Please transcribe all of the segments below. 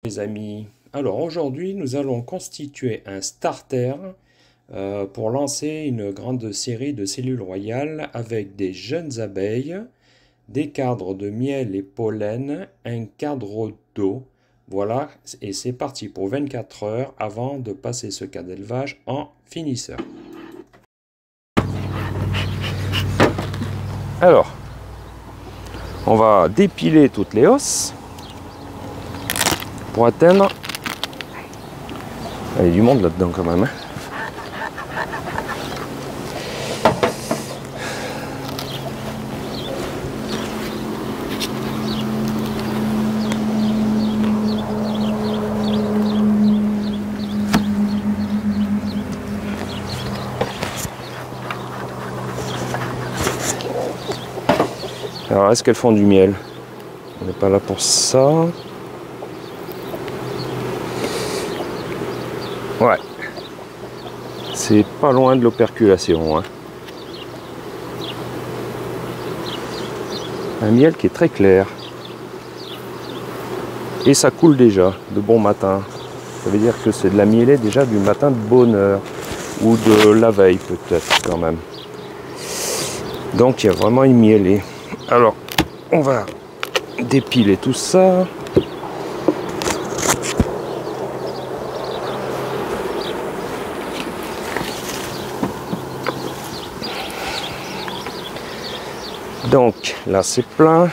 Les amis, alors aujourd'hui nous allons constituer un starter pour lancer une grande série de cellules royales avec des jeunes abeilles, des cadres de miel et pollen, un cadre d'eau. Voilà, et c'est parti pour 24 heures avant de passer ce cas d'élevage en finisseur. Alors, on va dépiler toutes les hausses pour atteindre. Il y a du monde là-dedans quand même. Alors, est-ce qu'elles font du miel? On n'est pas là pour ça. Ouais. C'est pas loin de l'operculation. Hein. Un miel qui est très clair. Et ça coule déjà de bon matin. Ça veut dire que c'est de la mielée déjà du matin de bonne heure. Ou de la veille peut-être quand même. Donc il y a vraiment une mielée. Alors, on va dépiler tout ça. Donc, là c'est plein.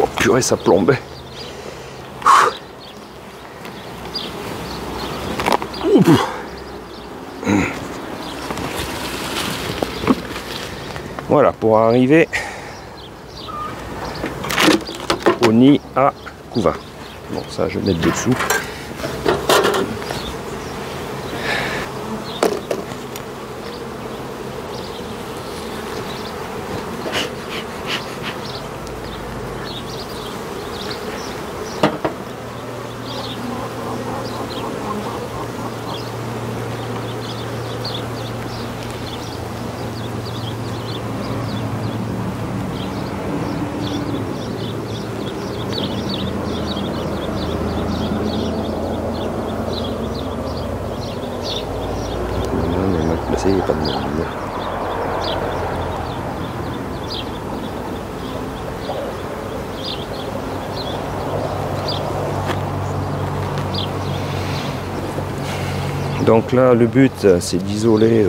Oh purée, ça plombait. Voilà, pour arriver au nid à couvain. Bon, ça, je vais mettre dessous. Il n'y a pas de monde. Donc là, le but, c'est d'isoler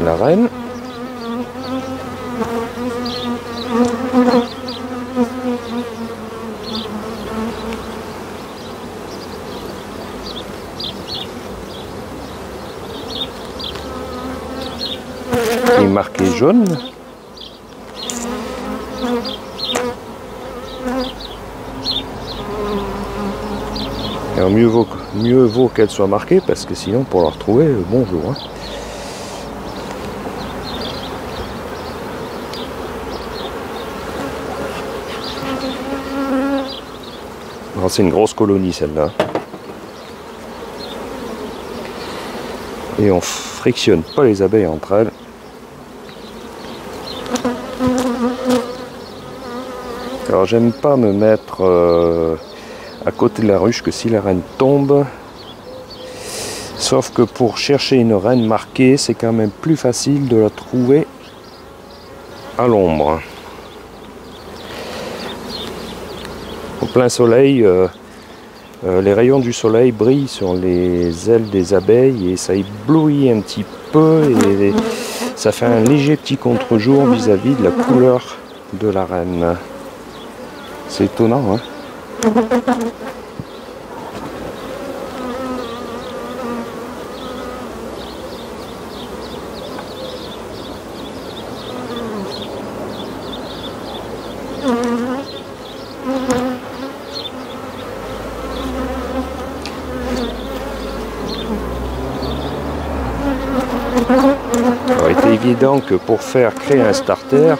la reine. Qui est marqué jaune. Alors mieux vaut qu'elle soit marquée parce que sinon pour la retrouver, bonjour. Hein. C'est une grosse colonie celle-là. Et on frictionne pas les abeilles entre elles. Alors j'aime pas me mettre à côté de la ruche que si la reine tombe. Sauf que pour chercher une reine marquée, c'est quand même plus facile de la trouver à l'ombre. Au plein soleil, les rayons du soleil brillent sur les ailes des abeilles et ça éblouit un petit peu et ça fait un léger petit contre-jour vis-à-vis de la couleur de la reine. C'est étonnant, hein? évident que pour créer un starter,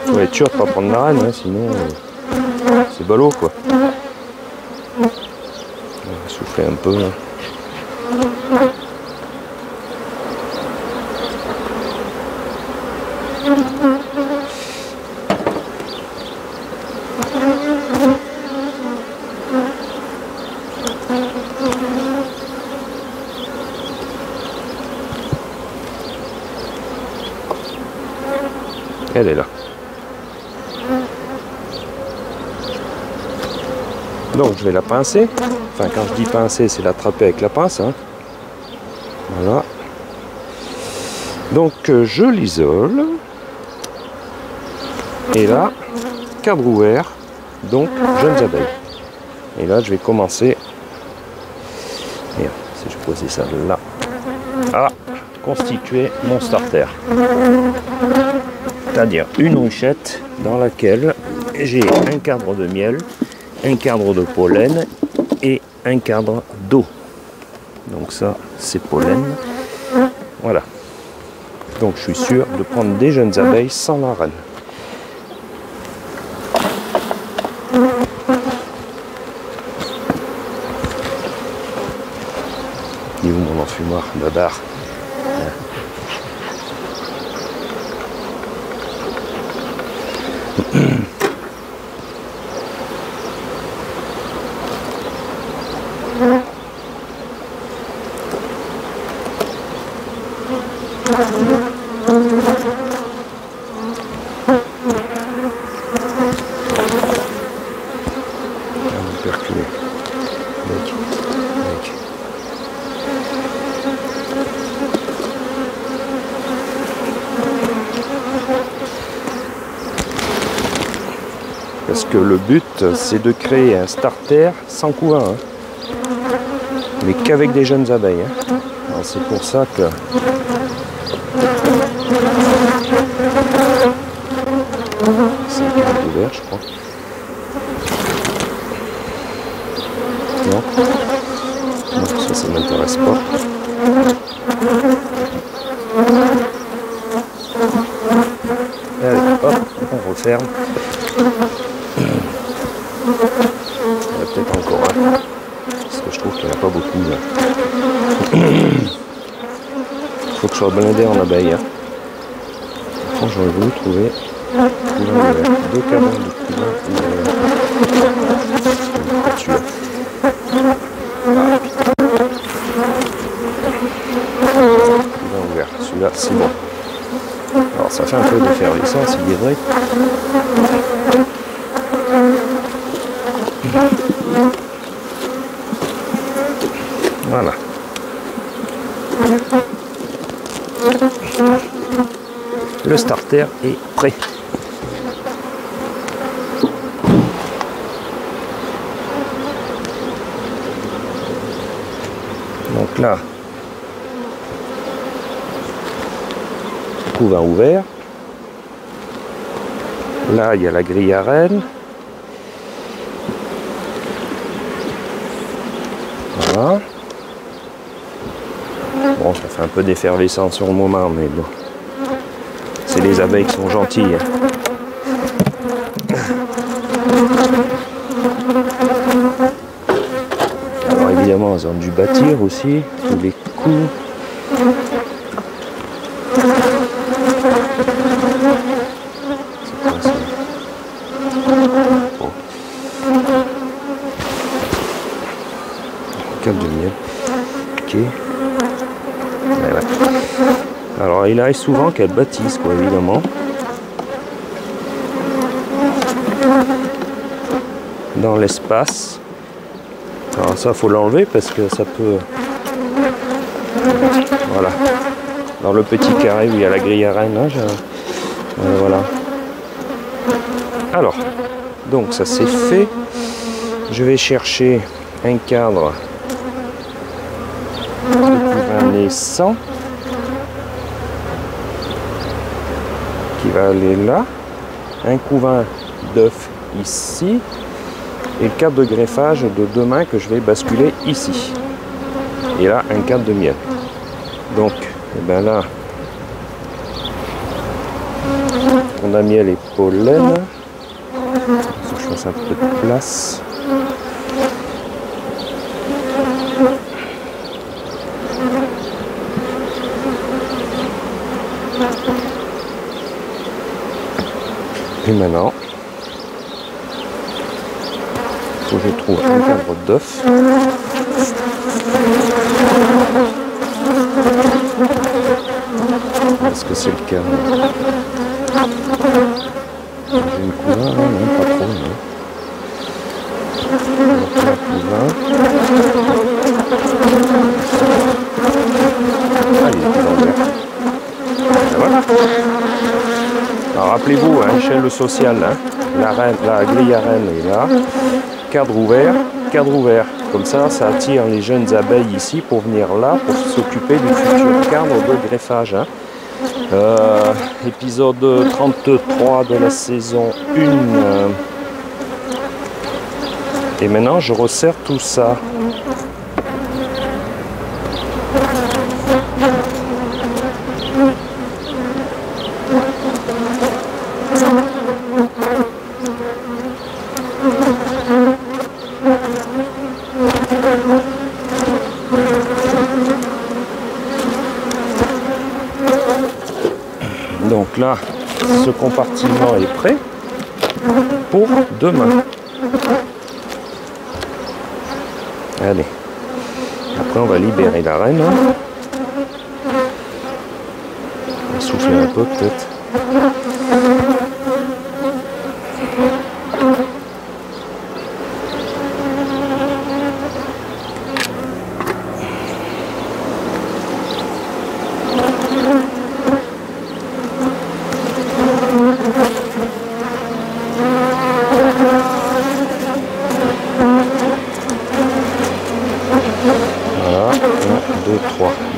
il faut être sûr de ne pas prendre la renne, hein, sinon c'est ballot quoi. On va souffler un peu. Elle est là. Donc je vais la pincer. Enfin quand je dis pincer, c'est l'attraper avec la pince. Hein. Voilà. Donc je l'isole. Et là, cadre ouvert. Donc jeunes abeilles. Et là je vais commencer. Merde, si je posais ça là. À constituer mon starter. C'est-à-dire une ruchette dans laquelle j'ai un cadre de miel, un cadre de pollen et un cadre d'eau. Donc ça, c'est pollen. Voilà. Donc je suis sûr de prendre des jeunes abeilles sans la reine. Il est où mon enfumoir, Babar? Perculer. Parce que le but, c'est de créer un starter sans couvain, hein. Mais qu'avec des jeunes abeilles. Hein. C'est pour ça que... C'est un cadre ouvert, je crois. Non, non, ça m'intéresse pas. Allez, hop, on referme. Il y en a peut-être encore un. Parce que je trouve qu'il n'y en a pas beaucoup là. Il faut que je sois blindé en abeilles. Hein. Enfin, j'aurais voulu trouver deux cadres de couvain celui-là. Ouvert. Celui-là, c'est bon. Alors, ça fait un peu d'effervescence, il est vrai. Voilà. Le starter est prêt. Donc là, couvain ouvert. Là, il y a la grille à reine. Voilà. Bon, ça fait un peu d'effervescence sur le moment, mais bon. C'est les abeilles qui sont gentilles. Alors évidemment, elles ont dû bâtir aussi, tous les coups. C'est quoi ça? Bon. Câble de miel. Ok. Voilà. Alors il arrive souvent qu'elles bâtissent, quoi, évidemment. Dans l'espace. Alors ça, faut l'enlever parce que ça peut... Voilà. Dans le petit carré où il y a la grille à reine, là, voilà. Alors, donc ça c'est fait. Je vais chercher un cadre de couvain naissant qui va aller là, un couvain d'œuf ici et le cadre de greffage de 2 mains que je vais basculer ici, et là un cadre de miel. Donc eh ben là tourne-miel et pollen. Il faut que je fasse un peu de place. Et maintenant, il faut que je trouve un cadre d'œuf. Est-ce que c'est le cas? J'ai une couleur, non, pas trop, non. Donc là, plus ah, il est dans vert. Voilà. Alors rappelez-vous, hein, échelle sociale, hein, la grille à reine est là, cadre ouvert, cadre ouvert. Comme ça, ça attire les jeunes abeilles ici pour venir là, pour s'occuper du futur cadre de greffage. Hein. Épisode 33 de la saison 1. Et maintenant, je resserre tout ça. Donc là, ce compartiment est prêt pour demain. Allez, après on va libérer la reine. On va souffler un peu peut-être.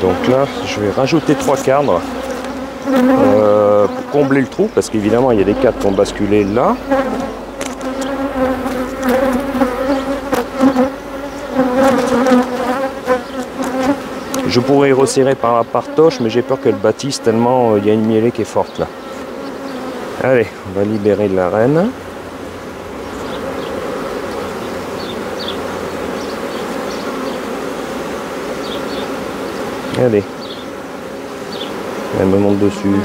Donc là, je vais rajouter 3 cadres pour combler le trou, parce qu'évidemment, il y a des cadres qui ont basculé là. Je pourrais resserrer par la partoche, mais j'ai peur qu'elle bâtisse tellement il y a une mielée qui est forte là. Allez, on va libérer la reine. Allez, elle me monte dessus.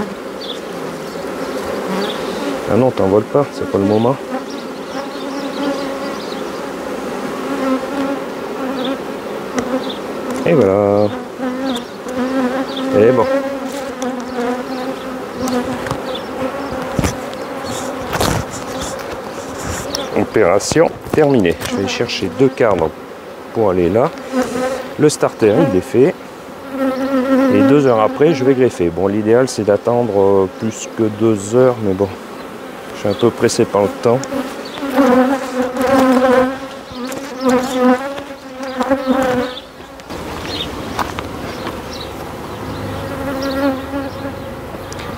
Ah non, t'envoles pas, c'est pas le moment. Et voilà. Et bon. Opération terminée. Je vais chercher 2 cadres pour aller là. Le starter, il est fait. Et 2 heures après, je vais greffer. Bon, l'idéal, c'est d'attendre plus que 2 heures, mais bon, je suis un peu pressé par le temps.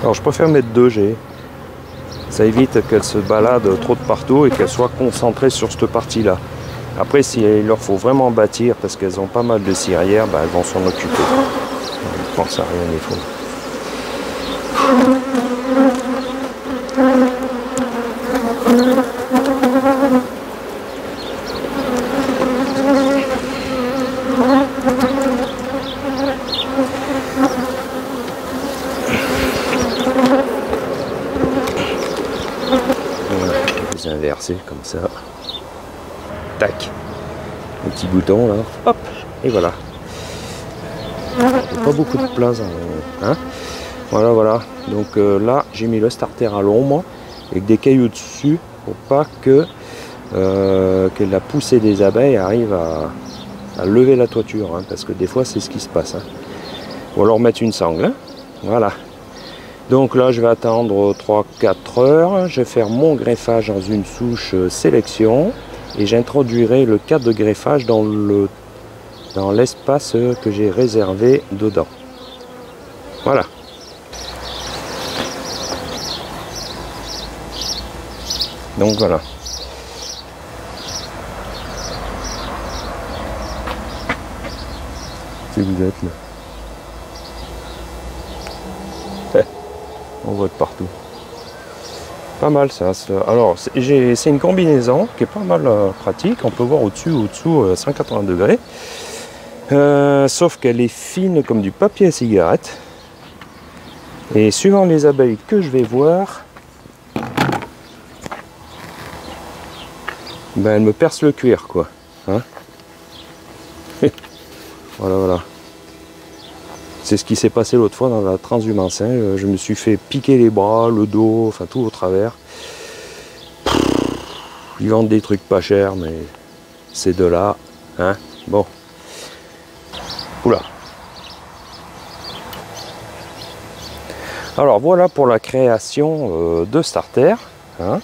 Alors, je préfère mettre 2 G. Ça évite qu'elles se baladent trop de partout et qu'elles soient concentrées sur cette partie-là. Après, s'il leur faut vraiment bâtir, parce qu'elles ont pas mal de cirières, bah, elles vont s'en occuper. Je pense à rien, il faut. Voilà, les inverser comme ça. Tac. Le petit bouton là. Hop. Et voilà. Il n'y a pas beaucoup de place. Hein, voilà, voilà. Donc là, j'ai mis le starter à l'ombre avec des cailloux dessus pour pas que la poussée des abeilles arrive à lever la toiture. Hein, parce que des fois, c'est ce qui se passe. Hein. Ou alors mettre une sangle. Hein. Voilà. Donc là, je vais attendre 3-4 heures. Je vais faire mon greffage dans une souche sélection. Et j'introduirai le cadre de greffage dans l'espace que j'ai réservé dedans. Voilà. Donc voilà. Si vous êtes là. On voit de partout. Pas mal ça. Alors c'est une combinaison qui est pas mal pratique. On peut voir au-dessus, au-dessous 180 degrés. Sauf qu'elle est fine comme du papier à cigarette. Et suivant les abeilles que je vais voir, ben elle me perce le cuir quoi. Hein. Voilà, voilà. C'est ce qui s'est passé l'autre fois dans la transhumance. Hein. Je me suis fait piquer les bras, le dos, enfin tout au travers. Ils vendent des trucs pas chers, mais c'est de là. Hein. Bon. Oula. Alors voilà pour la création de starter. Hein.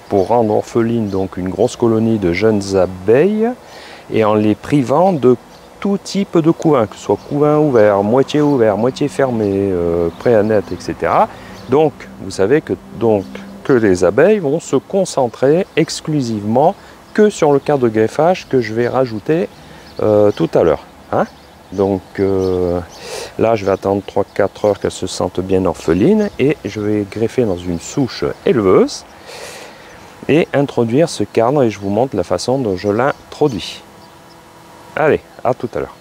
Pour rendre orpheline donc une grosse colonie de jeunes abeilles et en les privant de tout type de couvain, que ce soit couvain ouvert, moitié fermé, prêt à net, etc. Donc vous savez que les abeilles vont se concentrer exclusivement que sur le cadre de greffage que je vais rajouter tout à l'heure. Hein. Donc là je vais attendre 3-4 heures qu'elles se sentent bien orphelines et je vais greffer dans une souche éleveuse et introduire ce cadre et je vous montre la façon dont je l'introduis. Allez, à tout à l'heure.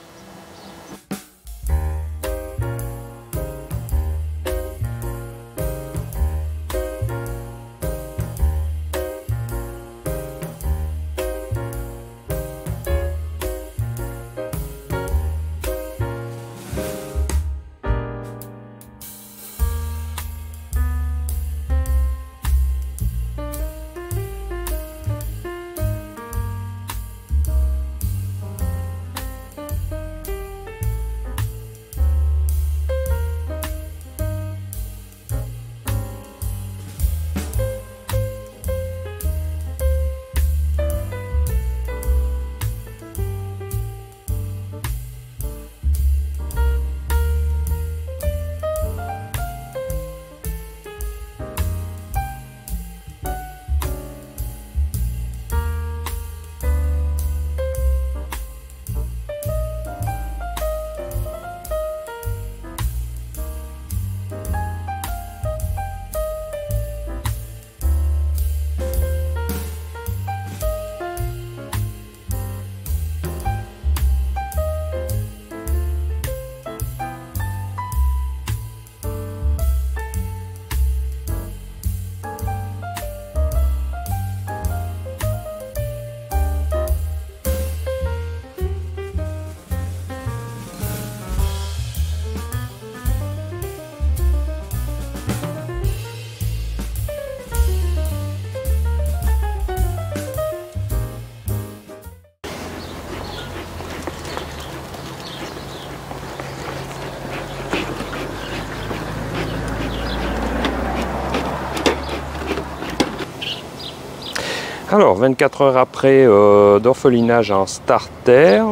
Alors, 24 heures après d'orphelinage en starter,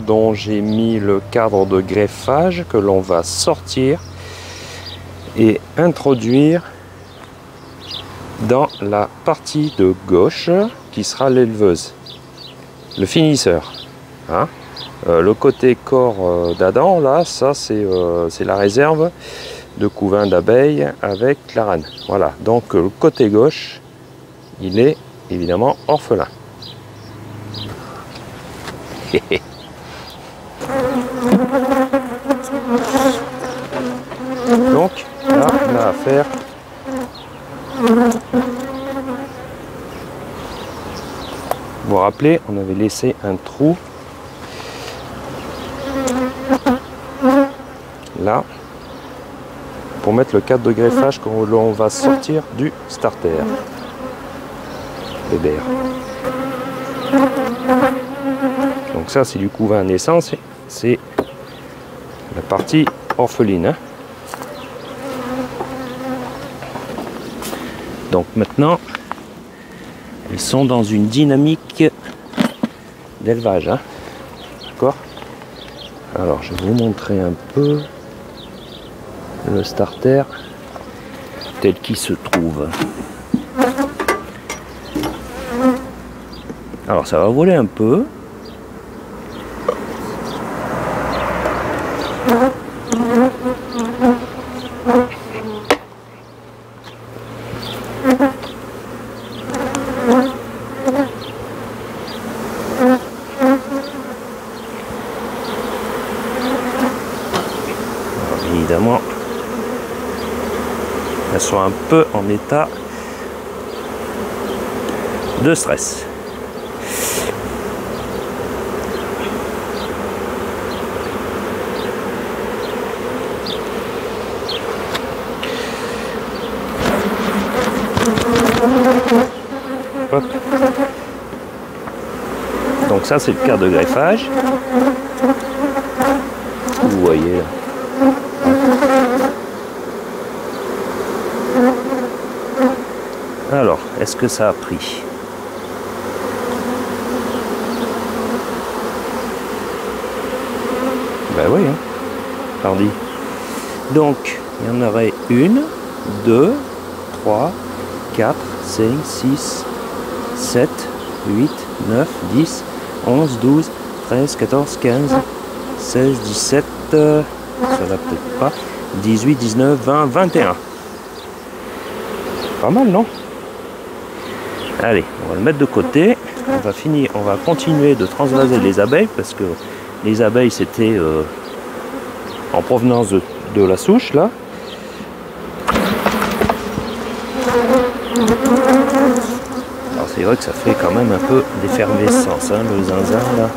dont j'ai mis le cadre de greffage que l'on va sortir et introduire dans la partie de gauche qui sera l'éleveuse, le finisseur. Hein. Le côté corps d'Adam, là, ça c'est la réserve de couvain d'abeilles avec la reine. Voilà, donc le côté gauche, il est évidemment orphelin. Donc là on a affaire vous vous rappelez, on avait laissé un trou là pour mettre le cadre de greffage que l'on va sortir du starter. Donc ça c'est du couvain naissance, c'est la partie orpheline. Hein. Donc maintenant elles sont dans une dynamique d'élevage. Hein. D'accord. Alors je vais vous montrer un peu le starter tel qu'il se trouve. Alors ça va voler un peu. elles sont un peu en état de stress. Hop. Donc ça c'est le quart de greffage. Vous voyez là. Alors, est-ce que ça a pris? Ben oui, hein. Pardi. Donc, il y en aurait 1, 2, 3, 4, 5, 6, 7, 8, 9, 10, 11, 12, 13, 14, 15, 16, 17, ça va peut-être pas, 18, 19, 20, 21. Pas mal, non? Allez, on va le mettre de côté. On va continuer de transvaser les abeilles parce que les abeilles c'était en provenance de la souche là. Alors c'est vrai que ça fait quand même un peu d'effervescence, hein, le zinzin là.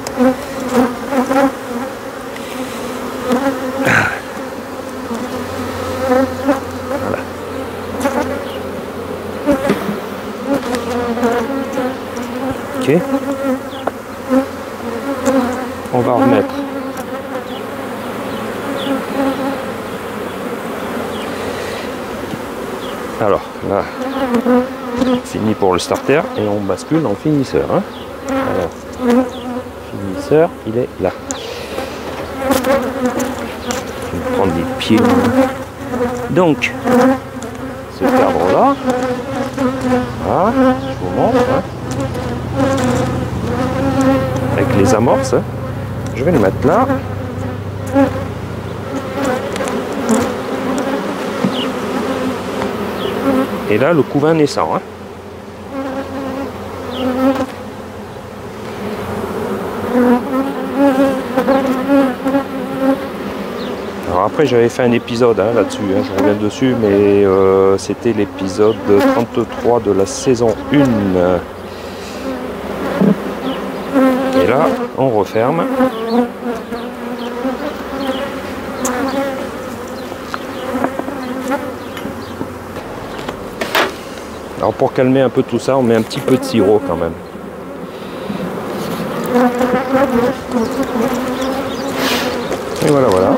Voilà. Ok. On va remettre. Alors là, fini pour le starter et on bascule dans le finisseur. Hein. Alors, finisseur, il est là. Je vais prendre des pieds. Donc, ce cadre là, voilà, je vous montre. Hein. Avec les amorces, je vais le mettre là. Et là, le couvain naissant. Hein. Alors après, j'avais fait un épisode hein, là-dessus, hein, je reviens dessus, mais c'était l'épisode 33 de la saison 1. Et là, on referme. Alors pour calmer un peu tout ça, on met un petit peu de sirop quand même. Et voilà, voilà.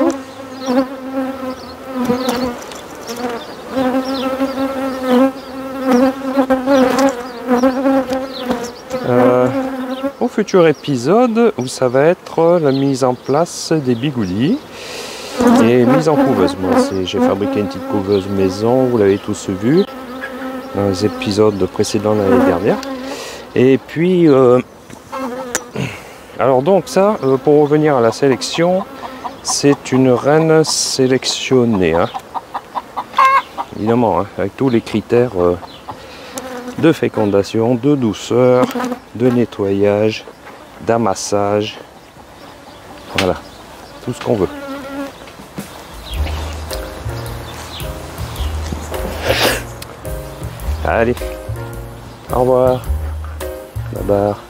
Au futur épisode où ça va être la mise en place des bigoudis et mise en couveuse. Moi, j'ai fabriqué une petite couveuse maison, vous l'avez tous vu dans les épisodes précédents l'année dernière. Et puis, alors donc ça, pour revenir à la sélection, c'est une reine sélectionnée, hein. Évidemment, hein, avec tous les critères de fécondation, de douceur, de nettoyage, d'amassage, voilà, tout ce qu'on veut. Allez, au revoir, la barre.